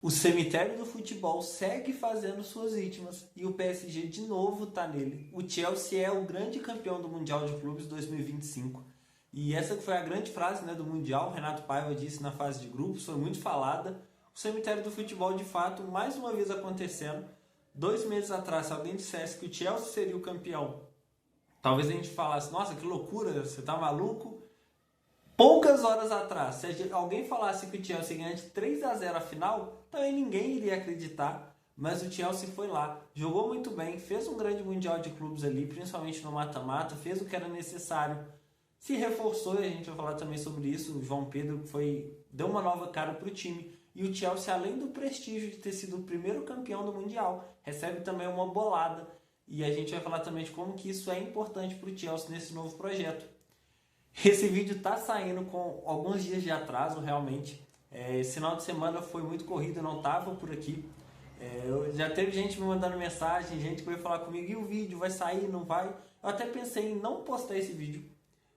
O cemitério do futebol segue fazendo suas vítimas e o PSG de novo está nele. O Chelsea é o grande campeão do Mundial de Clubes 2025. E essa foi a grande frase, né, do Mundial. Renato Paiva disse na fase de grupos, foi muito falada. O cemitério do futebol, de fato, mais uma vez acontecendo. 2 meses atrás, se alguém dissesse que o Chelsea seria o campeão, talvez a gente falasse, nossa, que loucura, você tá maluco? Poucas horas atrás, se alguém falasse que o Chelsea ganha de 3-0 a final, também ninguém iria acreditar. Mas o Chelsea foi lá, jogou muito bem, fez um grande Mundial de Clubes ali, principalmente no mata-mata, fez o que era necessário, se reforçou, e a gente vai falar também sobre isso. O João Pedro deu uma nova cara para o time. E o Chelsea, além do prestígio de ter sido o primeiro campeão do Mundial, recebe também uma bolada. E a gente vai falar também de como que isso é importante para o Chelsea nesse novo projeto. Esse vídeo está saindo com alguns dias de atraso, realmente. Esse final de semana foi muito corrido, eu não estava por aqui. Já teve gente me mandando mensagem, gente que veio falar comigo, e o vídeo vai sair, não vai? Eu até pensei em não postar esse vídeo,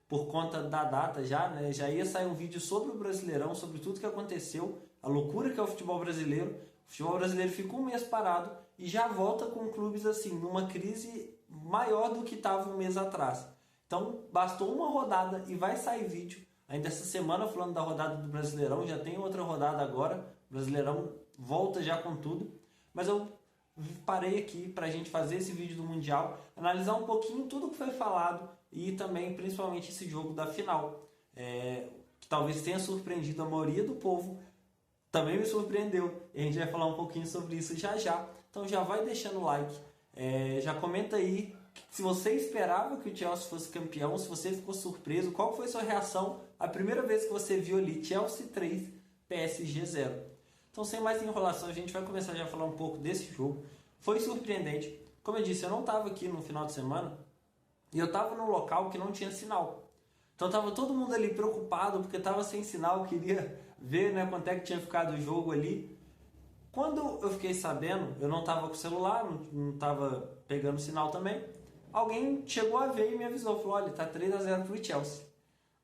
por conta da data já, né? Já ia sair um vídeo sobre o Brasileirão, sobre tudo que aconteceu, a loucura que é o futebol brasileiro. O futebol brasileiro fica um mês parado e já volta com clubes assim, numa crise maior do que estava um mês atrás. Então, bastou uma rodada e vai sair vídeo. Ainda essa semana, falando da rodada do Brasileirão, já tem outra rodada agora. O Brasileirão volta já com tudo. Mas eu parei aqui para a gente fazer esse vídeo do Mundial, analisar um pouquinho tudo que foi falado e também, principalmente, esse jogo da final. Que talvez tenha surpreendido a maioria do povo, também me surpreendeu. E a gente vai falar um pouquinho sobre isso já já. Então já vai deixando o like, já comenta aí se você esperava que o Chelsea fosse campeão, se você ficou surpreso, qual foi a sua reação a primeira vez que você viu ali Chelsea 3, PSG 0. Então, sem mais enrolação, a gente vai começar já a falar um pouco desse jogo. Foi surpreendente. Como eu disse, eu não estava aqui no final de semana e eu estava num local que não tinha sinal. Então estava todo mundo ali preocupado porque estava sem sinal, queria ver, né, quanto é que tinha ficado o jogo ali. Quando eu fiquei sabendo, eu não estava com o celular, não estava pegando sinal também. Alguém chegou a ver e me avisou, falou, olha, tá 3-0 pro Chelsea.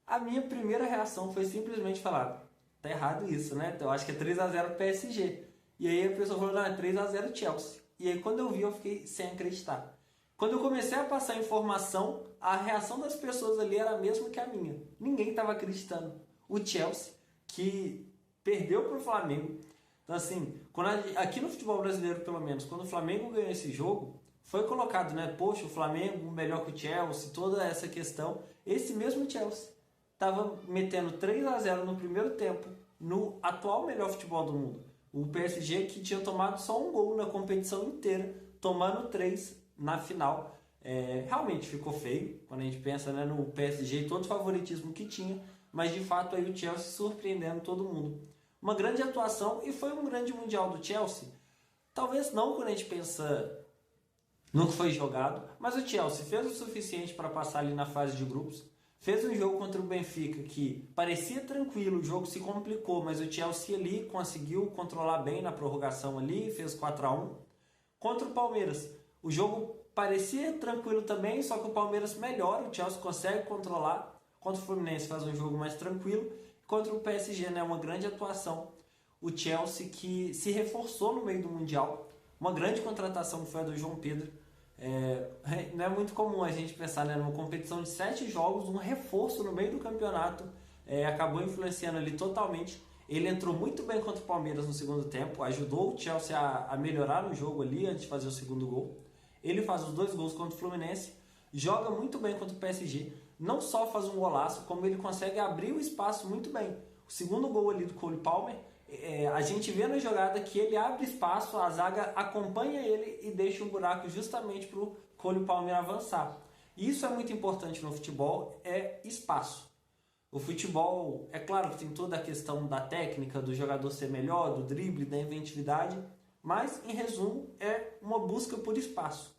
A minha primeira reação foi simplesmente falar, tá errado isso, né? Eu acho que é 3-0 PSG. E aí a pessoa falou, não, é 3-0 Chelsea. E aí quando eu vi, eu fiquei sem acreditar. Quando eu comecei a passar informação, a reação das pessoas ali era a mesma que a minha. Ninguém estava acreditando. O Chelsea, que perdeu pro Flamengo. Então assim, aqui no futebol brasileiro pelo menos, quando o Flamengo ganhou esse jogo, foi colocado, né? Poxa, o Flamengo melhor que o Chelsea, toda essa questão. Esse mesmo Chelsea estava metendo 3-0 no primeiro tempo no atual melhor futebol do mundo. O PSG que tinha tomado só um gol na competição inteira, tomando 3 na final. Realmente ficou feio quando a gente pensa, né, no PSG e todo o favoritismo que tinha, mas de fato aí o Chelsea surpreendendo todo mundo. Uma grande atuação e foi um grande Mundial do Chelsea. Talvez não quando a gente pensa no que foi jogado, mas o Chelsea fez o suficiente para passar ali na fase de grupos. Fez um jogo contra o Benfica que parecia tranquilo, o jogo se complicou, mas o Chelsea ali conseguiu controlar bem na prorrogação ali, fez 4-1. Contra o Palmeiras, o jogo parecia tranquilo também, só que o Palmeiras melhora, o Chelsea consegue controlar. Contra o Fluminense faz um jogo mais tranquilo. Contra o PSG, né, uma grande atuação. O Chelsea que se reforçou no meio do Mundial. Uma grande contratação foi a do João Pedro. Não é muito comum a gente pensar, né, numa competição de 7 jogos, um reforço no meio do campeonato, acabou influenciando ali totalmente. Ele entrou muito bem contra o Palmeiras no segundo tempo, ajudou o Chelsea a melhorar no jogo ali antes de fazer o segundo gol. Ele faz os 2 gols contra o Fluminense, joga muito bem contra o PSG, não só faz um golaço, como ele consegue abrir o espaço muito bem. O segundo gol ali do Cole Palmer, a gente vê na jogada que ele abre espaço, a zaga acompanha ele e deixa um buraco justamente para o Cole Palmer avançar. Isso é muito importante no futebol, é espaço. O futebol, é claro que tem toda a questão da técnica, do jogador ser melhor, do drible, da inventividade, mas, em resumo, é uma busca por espaço.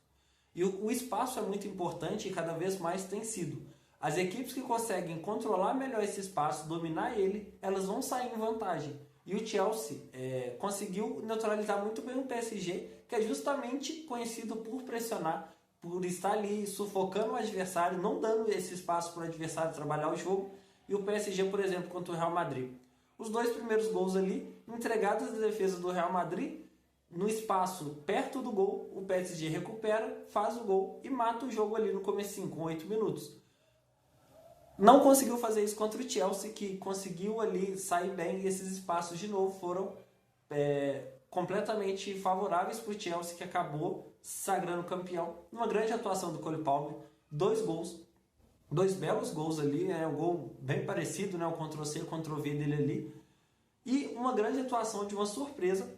E o espaço é muito importante e cada vez mais tem sido. As equipes que conseguem controlar melhor esse espaço, dominar ele, elas vão sair em vantagem. E o Chelsea conseguiu neutralizar muito bem o PSG, que é justamente conhecido por pressionar, por estar ali sufocando o adversário, não dando esse espaço para o adversário trabalhar o jogo. E o PSG, por exemplo, contra o Real Madrid. Os 2 primeiros gols ali entregadas da defesa do Real Madrid, no espaço perto do gol, o PSG recupera, faz o gol e mata o jogo ali no comecinho, com 8 minutos. Não conseguiu fazer isso contra o Chelsea, que conseguiu ali sair bem, e esses espaços de novo foram completamente favoráveis para o Chelsea, que acabou se sagrando campeão. Uma grande atuação do Cole Palmer, 2 gols, 2 belos gols ali, um gol bem parecido, o Ctrl-C e Ctrl-V dele ali. E uma grande atuação de uma surpresa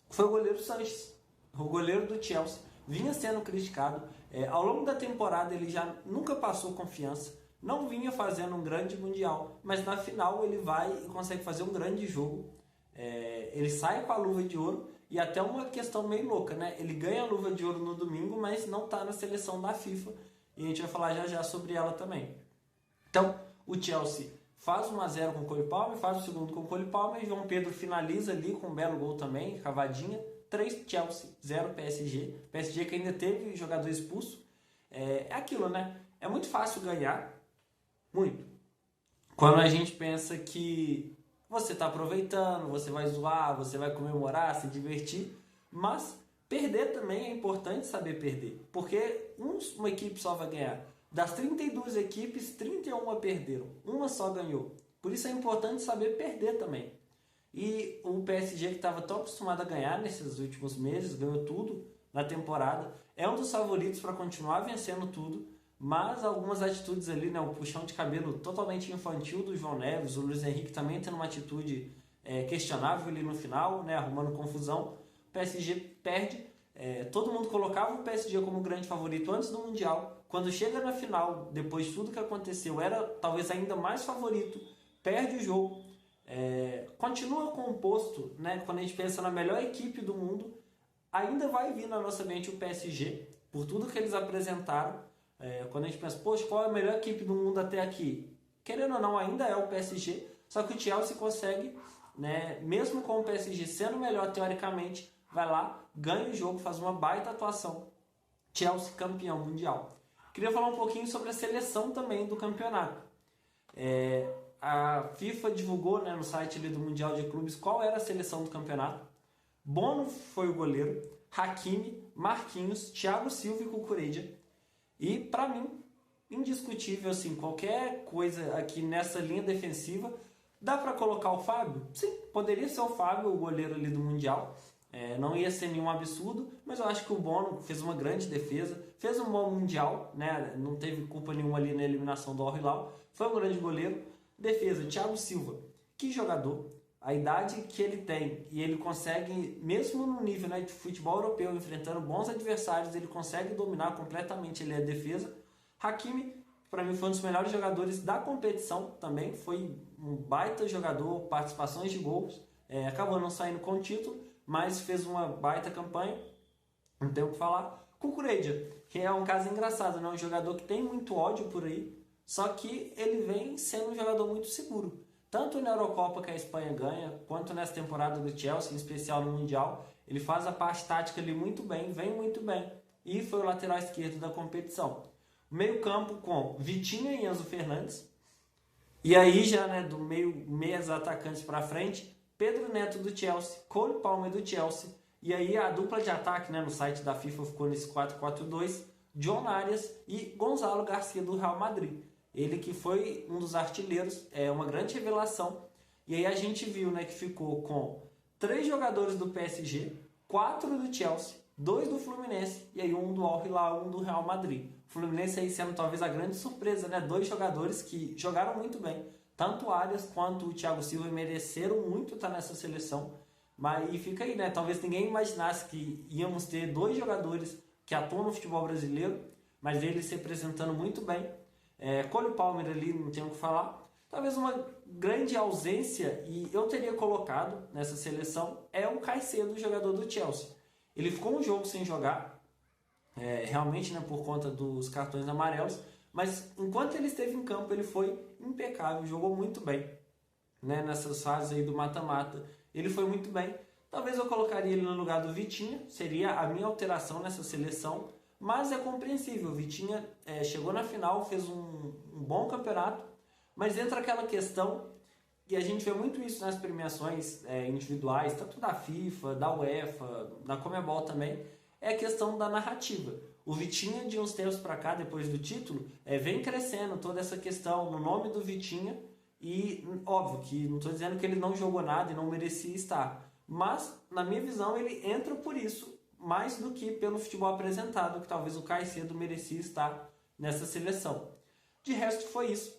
foi o goleiro Sanches, o goleiro do Chelsea. Vinha sendo criticado, ao longo da temporada ele já nunca passou confiança, não vinha fazendo um grande mundial, mas na final ele vai e consegue fazer um grande jogo. Ele sai com a luva de ouro, e até uma questão meio louca, né? Ele ganha a luva de ouro no domingo, mas não está na seleção da FIFA, e a gente vai falar já já sobre ela também. Então, o Chelsea faz 1-0 com o Cole Palmer, faz o segundo com o Cole Palmer, e João Pedro finaliza ali com um belo gol também, cavadinha. 3 Chelsea, 0 PSG. PSG que ainda teve jogador expulso. É aquilo, né? É muito fácil ganhar, muito, quando a gente pensa que você está aproveitando, você vai zoar, você vai comemorar, se divertir, mas perder também é importante saber perder, porque uma equipe só vai ganhar. Das 32 equipes, 31 perderam, uma só ganhou. Por isso é importante saber perder também. E o PSG, que estava tão acostumado a ganhar nesses últimos meses, ganhou tudo na temporada, é um dos favoritos para continuar vencendo tudo, mas algumas atitudes ali, o puxão de cabelo totalmente infantil do João Neves, o Luiz Henrique também tendo uma atitude questionável ali no final, arrumando confusão. O PSG perde. Todo mundo colocava o PSG como grande favorito antes do Mundial. Quando chega na final, depois de tudo que aconteceu, era talvez ainda mais favorito, perde o jogo. Continua composto, quando a gente pensa na melhor equipe do mundo, ainda vai vir na nossa mente o PSG, por tudo que eles apresentaram. Quando a gente pensa, poxa, qual é a melhor equipe do mundo até aqui? Querendo ou não, ainda é o PSG, só que o Chelsea consegue, mesmo com o PSG sendo melhor teoricamente, vai lá, ganha o jogo, faz uma baita atuação. Chelsea campeão mundial. Queria falar um pouquinho sobre a seleção também do campeonato. A FIFA divulgou no site ali do Mundial de Clubes qual era a seleção do campeonato. Bono foi o goleiro, Hakimi, Marquinhos, Thiago Silva e Cucurella. E para mim, indiscutível, assim, qualquer coisa aqui nessa linha defensiva, dá para colocar o Fábio? Sim, poderia ser o Fábio, o goleiro ali do Mundial. Não ia ser nenhum absurdo, mas eu acho que o Bono fez uma grande defesa, fez um bom Mundial, não teve culpa nenhuma ali na eliminação do Al Hilal, foi um grande goleiro. Defesa, Thiago Silva, que jogador, a idade que ele tem, e ele consegue, mesmo no nível de futebol europeu, enfrentando bons adversários, ele consegue dominar completamente ali a defesa. Hakimi, para mim, foi um dos melhores jogadores da competição também, foi um baita jogador, participações de gols, acabou não saindo com o título, mas fez uma baita campanha, não tem o que falar. Cucurella, que é um caso engraçado, um jogador que tem muito ódio por aí, só que ele vem sendo um jogador muito seguro. Tanto na Eurocopa que a Espanha ganha, quanto nessa temporada do Chelsea, em especial no Mundial, ele faz a parte tática ali muito bem, vem muito bem. E foi o lateral esquerdo da competição. Meio campo com Vitinha e Enzo Fernandes. E aí já do meias atacantes para frente, Pedro Neto do Chelsea, Cole Palmer do Chelsea. E aí a dupla de ataque no site da FIFA ficou nesse 4-4-2, John Arias e Gonzalo Garcia do Real Madrid. Ele que foi um dos artilheiros, uma grande revelação. E aí a gente viu que ficou com 3 jogadores do PSG, 4 do Chelsea, 2 do Fluminense e aí um do Al Hilal, um do Real Madrid. O Fluminense aí sendo talvez a grande surpresa, 2 jogadores que jogaram muito bem. Tanto o Arias quanto o Thiago Silva mereceram muito estar nessa seleção. Mas e fica aí, talvez ninguém imaginasse que íamos ter 2 jogadores que atuam no futebol brasileiro, mas eles se apresentando muito bem. Cole Palmer ali, não tenho o que falar. Talvez uma grande ausência, e eu teria colocado nessa seleção, é o Caicedo, jogador do Chelsea. Ele ficou um jogo sem jogar, realmente por conta dos cartões amarelos, mas enquanto ele esteve em campo ele foi impecável, jogou muito bem, nessas fases aí do mata-mata. Ele foi muito bem. Talvez eu colocaria ele no lugar do Vitinha, seria a minha alteração nessa seleção, mas é compreensível. O Vitinha chegou na final, fez um bom campeonato, mas entra aquela questão E a gente vê muito isso nas premiações individuais, tanto da FIFA, da UEFA, da Conmebol também, é a questão da narrativa. O Vitinha, de uns tempos para cá, depois do título, vem crescendo toda essa questão no nome do Vitinha. E óbvio que não estou dizendo que ele não jogou nada e não merecia estar, mas na minha visão ele entra por isso, mais do que pelo futebol apresentado, que talvez o Caicedo merecia estar nessa seleção. De resto foi isso.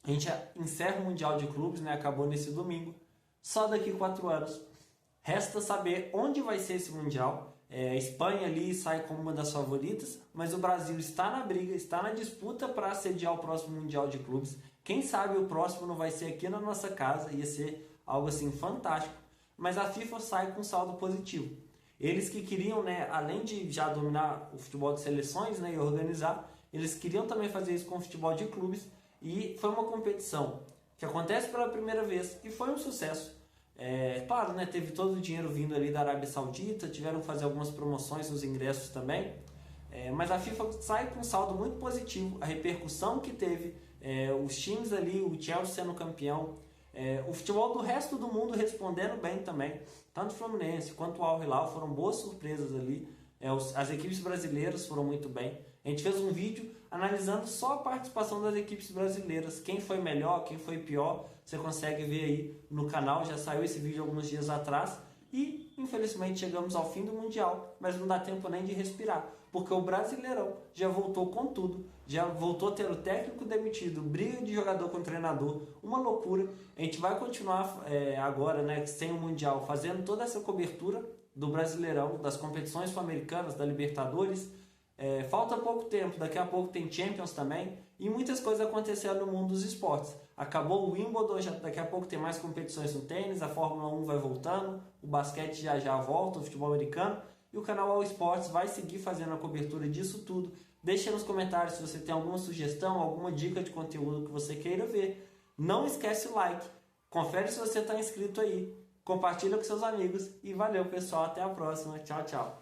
A gente encerra o Mundial de Clubes, né? Acabou nesse domingo, só daqui 4 anos. Resta saber onde vai ser esse Mundial. A Espanha ali sai como uma das favoritas, mas o Brasil está na briga, está na disputa para sediar o próximo Mundial de Clubes. Quem sabe o próximo não vai ser aqui na nossa casa, ia ser algo assim fantástico. Mas a FIFA sai com saldo positivo. Eles que queriam, né, além de já dominar o futebol de seleções, né, e organizar, eles queriam também fazer isso com o futebol de clubes. E foi uma competição que acontece pela primeira vez e foi um sucesso. Claro, né, teve todo o dinheiro vindo ali da Arábia Saudita, tiveram que fazer algumas promoções nos ingressos também. Mas a FIFA sai com um saldo muito positivo. A repercussão que teve, os times ali, o Chelsea sendo campeão, o futebol do resto do mundo respondendo bem também. Tanto o Fluminense quanto o Al Hilal foram boas surpresas ali. As equipes brasileiras foram muito bem. A gente fez um vídeo analisando só a participação das equipes brasileiras. Quem foi melhor, quem foi pior. Você consegue ver aí no canal. Já saiu esse vídeo alguns dias atrás. E, infelizmente, chegamos ao fim do Mundial. Mas não dá tempo nem de respirar. Porque o Brasileirão já voltou com tudo. Já voltou a ter o técnico demitido. Briga de jogador com o treinador. Uma loucura. A gente vai continuar agora, né, sem o Mundial, fazendo toda essa cobertura do Brasileirão, das competições sul-americanas, da Libertadores. Falta pouco tempo, daqui a pouco tem Champions também, e muitas coisas acontecendo no mundo dos esportes. Acabou o Wimbledon, daqui a pouco tem mais competições no tênis, a Fórmula 1 vai voltando, o basquete já volta, o futebol americano, e o canal All Sports vai seguir fazendo a cobertura disso tudo. Deixa nos comentários se você tem alguma sugestão, alguma dica de conteúdo que você queira ver. Não esquece o like, confere se você está inscrito aí, compartilha com seus amigos, e valeu pessoal, até a próxima, tchau, tchau.